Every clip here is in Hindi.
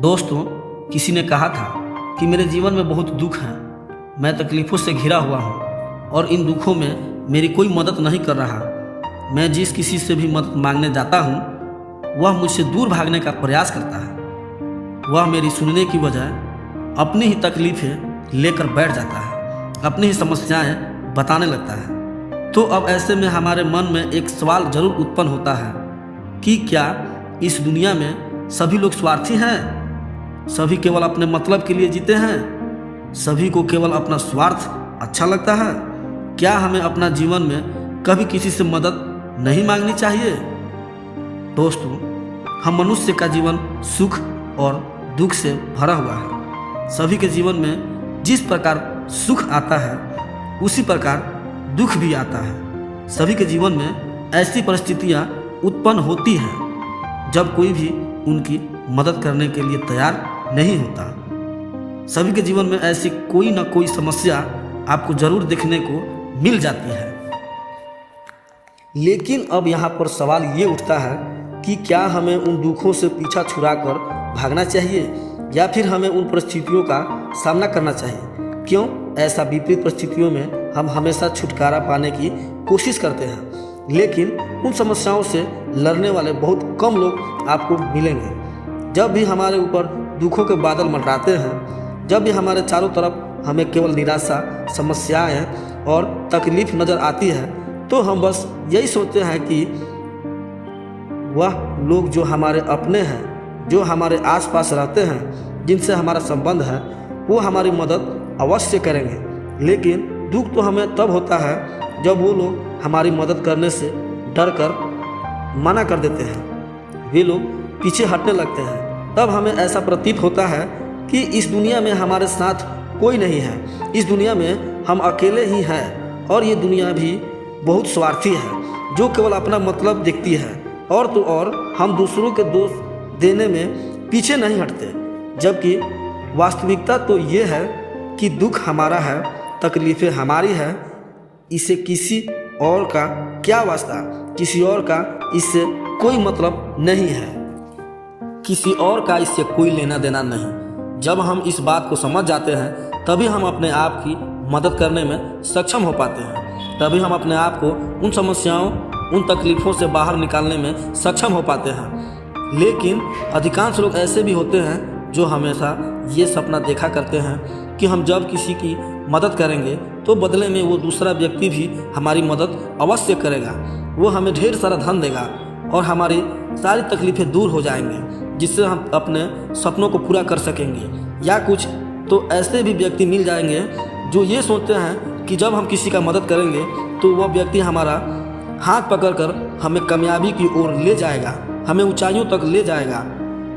दोस्तों, किसी ने कहा था कि मेरे जीवन में बहुत दुख हैं, मैं तकलीफ़ों से घिरा हुआ हूँ और इन दुखों में मेरी कोई मदद नहीं कर रहा। मैं जिस किसी से भी मदद मांगने जाता हूँ वह मुझसे दूर भागने का प्रयास करता है। वह मेरी सुनने की बजाय अपनी ही तकलीफ़ें लेकर बैठ जाता है, अपनी ही समस्याएं बताने लगता है। तो अब ऐसे में हमारे मन में एक सवाल ज़रूर उत्पन्न होता है कि क्या इस दुनिया में सभी लोग स्वार्थी हैं? सभी केवल अपने मतलब के लिए जीते हैं? सभी को केवल अपना स्वार्थ अच्छा लगता है? क्या हमें अपना जीवन में कभी किसी से मदद नहीं मांगनी चाहिए? दोस्तों, हम मनुष्य का जीवन सुख और दुख से भरा हुआ है। सभी के जीवन में जिस प्रकार सुख आता है उसी प्रकार दुख भी आता है। सभी के जीवन में ऐसी परिस्थितियां उत्पन्न होती हैं जब कोई भी उनकी मदद करने के लिए तैयार नहीं होता। सभी के जीवन में ऐसी कोई ना कोई समस्या आपको जरूर देखने को मिल जाती है। लेकिन अब यहाँ पर सवाल ये उठता है कि क्या हमें उन दुखों से पीछा छुड़ाकर भागना चाहिए या फिर हमें उन परिस्थितियों का सामना करना चाहिए? क्यों ऐसा विपरीत परिस्थितियों में हम हमेशा छुटकारा पाने की कोशिश करते हैं, लेकिन उन समस्याओं से लड़ने वाले बहुत कम लोग आपको मिलेंगे। जब भी हमारे ऊपर दुखों के बादल मंडराते हैं, जब भी हमारे चारों तरफ हमें केवल निराशा, समस्याएं और तकलीफ नज़र आती है, तो हम बस यही सोचते हैं कि वह लोग जो हमारे अपने हैं, जो हमारे आसपास रहते हैं, जिनसे हमारा संबंध है, वो हमारी मदद अवश्य करेंगे। लेकिन दुख तो हमें तब होता है जब वो लोग हमारी मदद करने से डर कर मना कर देते हैं, वे लोग पीछे हटने लगते हैं। तब हमें ऐसा प्रतीत होता है कि इस दुनिया में हमारे साथ कोई नहीं है, इस दुनिया में हम अकेले ही हैं और ये दुनिया भी बहुत स्वार्थी है जो केवल अपना मतलब देखती है। और तो और हम दूसरों के दोष देने में पीछे नहीं हटते, जबकि वास्तविकता तो ये है कि दुख हमारा है, तकलीफ़ें हमारी है, इसे किसी और का क्या वास्ता, किसी और का इससे कोई मतलब नहीं है, किसी और का इससे कोई लेना देना नहीं। जब हम इस बात को समझ जाते हैं तभी हम अपने आप की मदद करने में सक्षम हो पाते हैं, तभी हम अपने आप को उन समस्याओं, उन तकलीफ़ों से बाहर निकालने में सक्षम हो पाते हैं। लेकिन अधिकांश लोग ऐसे भी होते हैं जो हमेशा ये सपना देखा करते हैं कि हम जब किसी की मदद करेंगे तो बदले में वो दूसरा व्यक्ति भी हमारी मदद अवश्य करेगा, वो हमें ढेर सारा धन देगा और हमारी सारी तकलीफ़ें दूर हो जाएंगे, जिससे हम अपने सपनों को पूरा कर सकेंगे। या कुछ तो ऐसे भी व्यक्ति मिल जाएंगे जो ये सोचते हैं कि जब हम किसी का मदद करेंगे तो वह व्यक्ति हमारा हाथ पकड़कर हमें कामयाबी की ओर ले जाएगा, हमें ऊंचाइयों तक ले जाएगा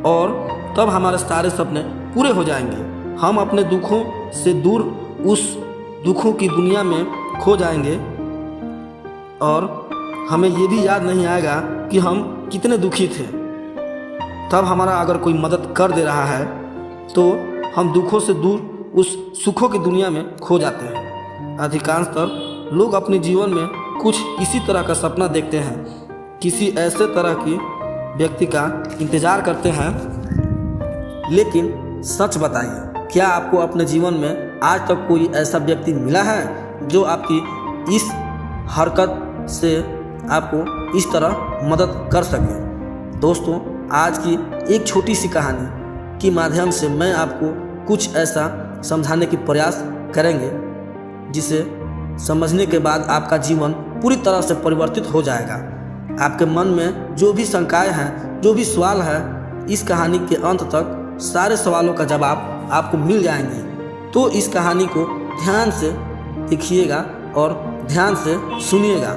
और तब हमारे सारे सपने पूरे हो जाएंगे। हम अपने दुखों से दूर उस दुखों की दुनिया में खो जाएंगे और हमें ये भी याद नहीं आएगा कि हम कितने दुखी थे। तब हमारा अगर कोई मदद कर दे रहा है तो हम दुखों से दूर उस सुखों की दुनिया में खो जाते हैं। अधिकांशतः लोग अपने जीवन में कुछ इसी तरह का सपना देखते हैं, किसी ऐसे तरह की व्यक्ति का इंतज़ार करते हैं। लेकिन सच बताइए, क्या आपको अपने जीवन में आज तक कोई ऐसा व्यक्ति मिला है जो आपकी इस हरकत से आपको इस तरह मदद कर सके? दोस्तों, आज की एक छोटी सी कहानी के माध्यम से मैं आपको कुछ ऐसा समझाने की प्रयास करेंगे जिसे समझने के बाद आपका जीवन पूरी तरह से परिवर्तित हो जाएगा। आपके मन में जो भी शंकाएं हैं, जो भी सवाल है, इस कहानी के अंत तक सारे सवालों का जवाब आपको मिल जाएंगे। तो इस कहानी को ध्यान से देखिएगा और ध्यान से सुनिएगा।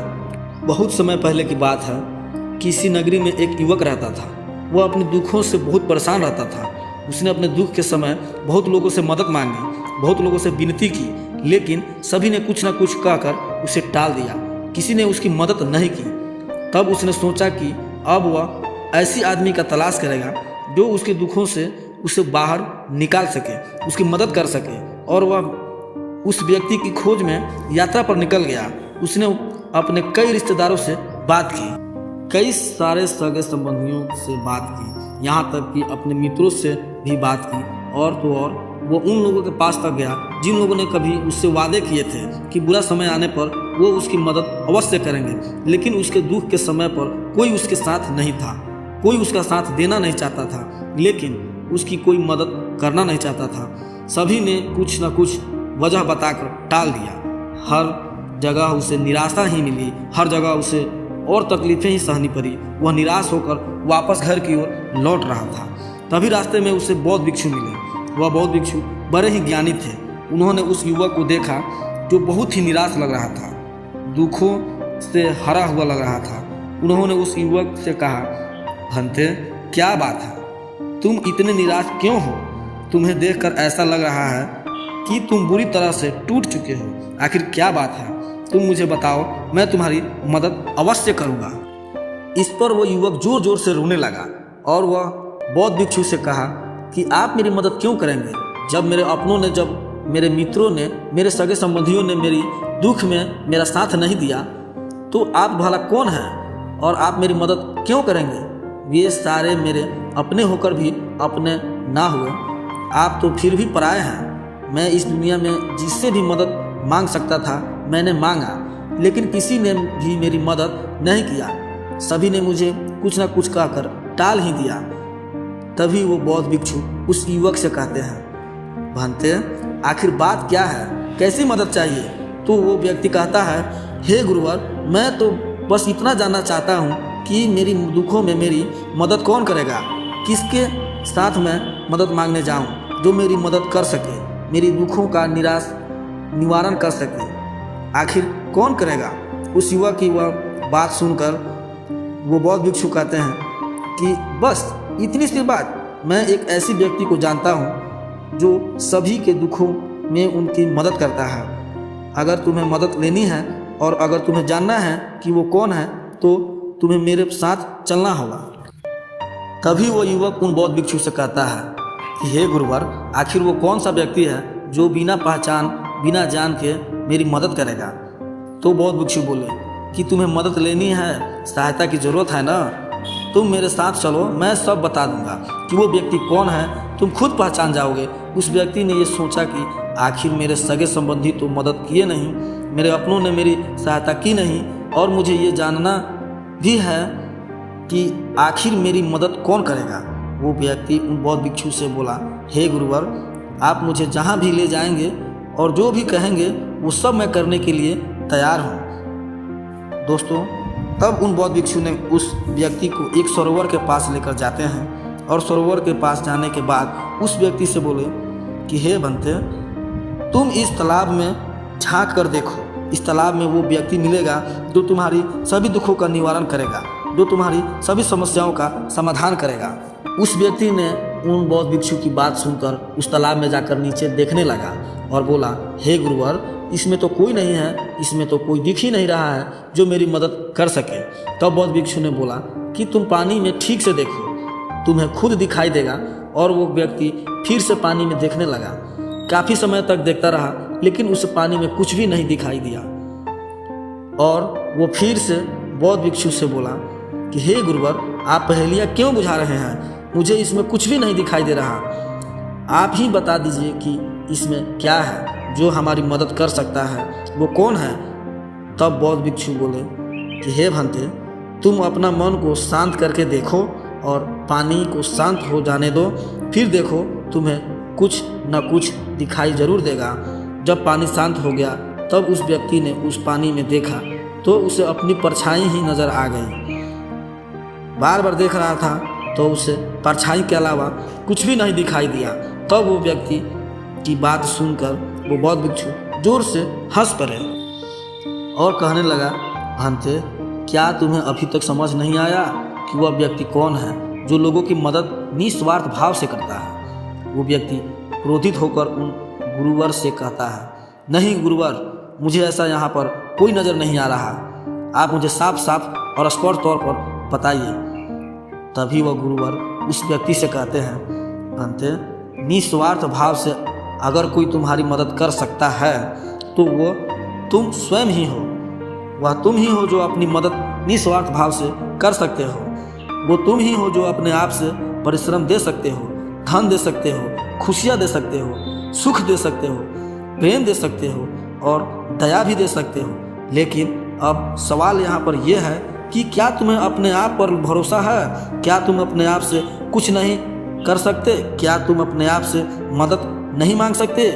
बहुत समय पहले की बात है, किसी नगरी में एक युवक रहता था। वह अपने दुखों से बहुत परेशान रहता था। उसने अपने दुख के समय बहुत लोगों से मदद मांगी, बहुत लोगों से विनती की, लेकिन सभी ने कुछ ना कुछ कहकर उसे टाल दिया। किसी ने उसकी मदद नहीं की। तब उसने सोचा कि अब वह ऐसी आदमी का तलाश करेगा जो उसके दुखों से उसे बाहर निकाल सके, उसकी मदद कर सके। और वह उस व्यक्ति की खोज में यात्रा पर निकल गया। उसने अपने कई रिश्तेदारों से बात की, कई सारे सगे संबंधियों से बात की, यहाँ तक कि अपने मित्रों से भी बात की, और तो और वो उन लोगों के पास तक गया जिन लोगों ने कभी उससे वादे किए थे कि बुरा समय आने पर वो उसकी मदद अवश्य करेंगे, लेकिन उसके दुख के समय पर कोई उसके साथ नहीं था, कोई उसका साथ देना नहीं चाहता था, लेकिन उसकी कोई मदद करना नहीं चाहता था। सभी ने कुछ न कुछ वजह बताकर टाल दिया। हर जगह उसे निराशा ही मिली, हर जगह उसे और तकलीफें ही सहनी पड़ी। वह निराश होकर वापस घर की ओर लौट रहा था। तभी रास्ते में उसे बौद्ध भिक्षु मिले। वह बौद्ध भिक्षु बड़े ही ज्ञानी थे। उन्होंने उस युवक को देखा जो बहुत ही निराश लग रहा था, दुखों से हरा हुआ लग रहा था। उन्होंने उस युवक से कहा, भंते, क्या बात है, तुम इतने निराश क्यों हो? तुम्हें देखकर ऐसा लग रहा है कि तुम बुरी तरह से टूट चुके हो। आखिर क्या बात है? तुम मुझे बताओ, मैं तुम्हारी मदद अवश्य करूँगा। इस पर वो युवक जोर जोर से रोने लगा और वह बौद्ध भिक्षु से कहा कि आप मेरी मदद क्यों करेंगे? जब मेरे अपनों ने, जब मेरे मित्रों ने, मेरे सगे संबंधियों ने मेरी दुख में मेरा साथ नहीं दिया, तो आप भला कौन हैं और आप मेरी मदद क्यों करेंगे? ये सारे मेरे अपने होकर भी अपने ना हुए। आप तो फिर भी पराये हैं। मैं इस दुनिया में जिससे भी मदद मांग सकता था मैंने मांगा, लेकिन किसी ने भी मेरी मदद नहीं किया। सभी ने मुझे कुछ न कुछ कहकर टाल ही दिया। तभी वो बौद्ध भिक्षु उस युवक से कहते हैं, भंते, आखिर बात क्या है? कैसी मदद चाहिए? तो वो व्यक्ति कहता है, हे गुरुवर, मैं तो बस इतना जानना चाहता हूँ कि मेरी दुखों में मेरी मदद कौन करेगा? किसके साथ मैं मदद मांगने जाऊँ जो मेरी मदद कर सके, मेरी दुखों का निवारण कर सके? आखिर कौन करेगा? उस युवक की वह बात सुनकर वो बौद्ध भिक्षु कहते हैं कि बस इतनी सी बात, मैं एक ऐसी व्यक्ति को जानता हूँ जो सभी के दुखों में उनकी मदद करता है। अगर तुम्हें मदद लेनी है और अगर तुम्हें जानना है कि वो कौन है, तो तुम्हें मेरे साथ चलना होगा। तभी वो युवक उन बौद्ध भिक्षु से कहता है कि हे गुरुवर, आखिर वो कौन सा व्यक्ति है जो बिना पहचान, बिना जान के मेरी मदद करेगा? तो बौद्ध भिक्षु बोले कि तुम्हें मदद लेनी है, सहायता की ज़रूरत है ना, तुम मेरे साथ चलो, मैं सब बता दूंगा कि वो व्यक्ति कौन है, तुम खुद पहचान जाओगे। उस व्यक्ति ने ये सोचा कि आखिर मेरे सगे संबंधी तो मदद किए नहीं, मेरे अपनों ने मेरी सहायता की नहीं, और मुझे ये जानना भी है कि आखिर मेरी मदद कौन करेगा। वो व्यक्ति उन बौद्ध भिक्षु से बोला, हे गुरुवर, आप मुझे जहाँ भी ले जाएंगे और जो भी कहेंगे वो सब मैं करने के लिए तैयार हूँ। दोस्तों, तब उन बौद्ध भिक्षु ने उस व्यक्ति को एक सरोवर के पास लेकर जाते हैं और सरोवर के पास जाने के बाद उस व्यक्ति से बोले कि हे भंते, तुम इस तालाब में झांक कर देखो। इस तालाब में वो व्यक्ति मिलेगा जो तुम्हारी सभी दुखों का निवारण करेगा, जो तुम्हारी सभी समस्याओं का समाधान करेगा। उस व्यक्ति ने उन बौद्ध भिक्षु की बात सुनकर उस तालाब में जाकर नीचे देखने लगा और बोला, हे गुरुवर, इसमें तो कोई नहीं है, इसमें तो कोई दिख ही नहीं रहा है जो मेरी मदद कर सके। तब बौद्ध भिक्षु ने बोला कि तुम पानी में ठीक से देखो, तुम्हें खुद दिखाई देगा। और वो व्यक्ति फिर से पानी में देखने लगा। काफ़ी समय तक देखता रहा, लेकिन उस पानी में कुछ भी नहीं दिखाई दिया। और वो फिर से बौद्ध भिक्षु से बोला कि हे गुरुवर, आप पहेलियाँ क्यों बुझा रहे हैं? मुझे इसमें कुछ भी नहीं दिखाई दे रहा। आप ही बता दीजिए कि इसमें क्या है जो हमारी मदद कर सकता है, वो कौन है? तब बौद्ध भिक्षु बोले कि हे भंते, तुम अपना मन को शांत करके देखो और पानी को शांत हो जाने दो, फिर देखो तुम्हें कुछ न कुछ दिखाई जरूर देगा। जब पानी शांत हो गया तब उस व्यक्ति ने उस पानी में देखा तो उसे अपनी परछाई ही नज़र आ गई। बार बार देख रहा था तो उसे परछाई के अलावा कुछ भी नहीं दिखाई दिया। तब वो व्यक्ति की बात सुनकर वो बौद्ध भिक्षु जोर से हंस पड़े और कहने लगा, भंते, क्या तुम्हें अभी तक समझ नहीं आया कि वह व्यक्ति कौन है जो लोगों की मदद निस्वार्थ भाव से करता है? वो व्यक्ति क्रोधित होकर उन गुरुवर से कहता है, नहीं गुरुवर, मुझे ऐसा यहाँ पर कोई नज़र नहीं आ रहा, आप मुझे साफ साफ और स्पष्ट तौर पर बताइए। तभी वह गुरुवर उस व्यक्ति से कहते हैं, भंते, निस्वार्थ भाव से अगर कोई तुम्हारी मदद कर सकता है तो वो तुम स्वयं ही हो। वह तुम ही हो जो अपनी मदद निस्वार्थ भाव से कर सकते हो। वो तुम ही हो जो अपने आप से परिश्रम दे सकते हो, धन दे सकते हो, खुशियाँ दे सकते हो, सुख दे सकते हो, प्रेम दे सकते हो और दया भी दे सकते हो। लेकिन अब सवाल यहाँ पर यह है कि क्या तुम्हें अपने आप पर भरोसा है? क्या तुम अपने आप से कुछ नहीं कर सकते? क्या तुम अपने आप से मदद नहीं मांग सकते?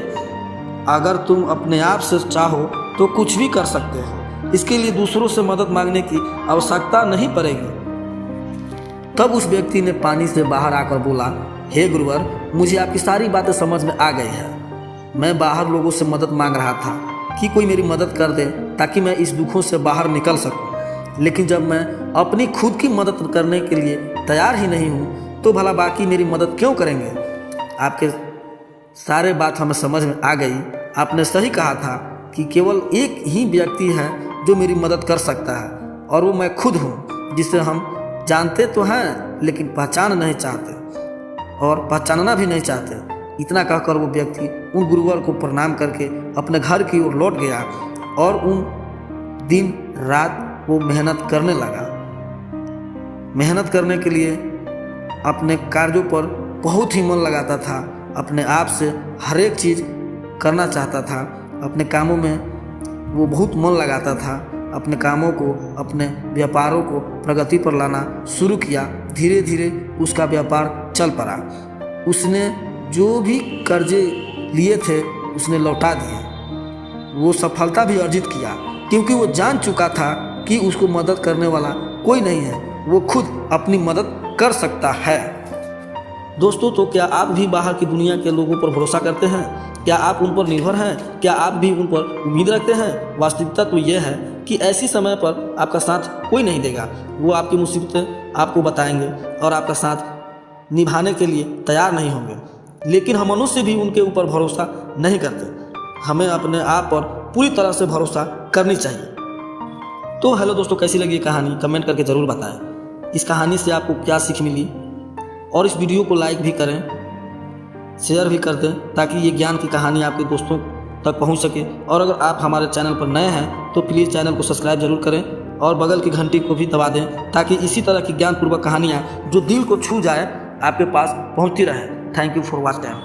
अगर तुम अपने आप से चाहो तो कुछ भी कर सकते हो। इसके लिए दूसरों से मदद मांगने की आवश्यकता नहीं पड़ेगी। तब उस व्यक्ति ने पानी से बाहर आकर बोला, हे गुरुवर, मुझे आपकी सारी बातें समझ में आ गई है। मैं बाहर लोगों से मदद मांग रहा था कि कोई मेरी मदद कर दे ताकि मैं इस दुखों से बाहर निकल सकूं। लेकिन जब मैं अपनी खुद की मदद करने के लिए तैयार ही नहीं हूं, तो भला बाकी मेरी मदद क्यों करेंगे? आपके सारे बात हमें समझ में आ गई। आपने सही कहा था कि केवल एक ही व्यक्ति है जो मेरी मदद कर सकता है और वो मैं खुद हूँ, जिसे हम जानते तो हैं लेकिन पहचान नहीं चाहते और पहचानना भी नहीं चाहते। इतना कहकर वो व्यक्ति उन गुरुवर को प्रणाम करके अपने घर की ओर लौट गया और उन दिन रात वो मेहनत करने लगा। मेहनत करने के लिए अपने कार्यों पर बहुत ही मन लगाता था, अपने आप से हर एक चीज़ करना चाहता था, अपने कामों में वो बहुत मन लगाता था। अपने कामों को, अपने व्यापारों को प्रगति पर लाना शुरू किया। धीरे धीरे उसका व्यापार चल पड़ा। उसने जो भी कर्जे लिए थे उसने लौटा दिए। वो सफलता भी अर्जित किया क्योंकि वो जान चुका था कि उसको मदद करने वाला कोई नहीं है, वो खुद अपनी मदद कर सकता है। दोस्तों, तो क्या आप भी बाहर की दुनिया के लोगों पर भरोसा करते हैं? क्या आप उन पर निर्भर हैं? क्या आप भी उन पर उम्मीद रखते हैं? वास्तविकता तो यह है कि ऐसी समय पर आपका साथ कोई नहीं देगा। वो आपकी मुसीबतें आपको बताएंगे और आपका साथ निभाने के लिए तैयार नहीं होंगे। लेकिन हम मनुष्य भी उनके ऊपर भरोसा नहीं करते। हमें अपने आप पर पूरी तरह से भरोसा करनी चाहिए। तो हेलो दोस्तों, कैसी लगी ये कहानी कमेंट करके ज़रूर बताएं। इस कहानी से आपको क्या सीख मिली, और इस वीडियो को लाइक भी करें, शेयर भी कर दें ताकि ये ज्ञान की कहानी आपके दोस्तों तक पहुंच सके। और अगर आप हमारे चैनल पर नए हैं तो प्लीज़ चैनल को सब्सक्राइब जरूर करें और बगल की घंटी को भी दबा दें ताकि इसी तरह की ज्ञानपूर्वक कहानियाँ जो दिल को छू जाए आपके पास पहुँचती रहे। Thank you for watch time.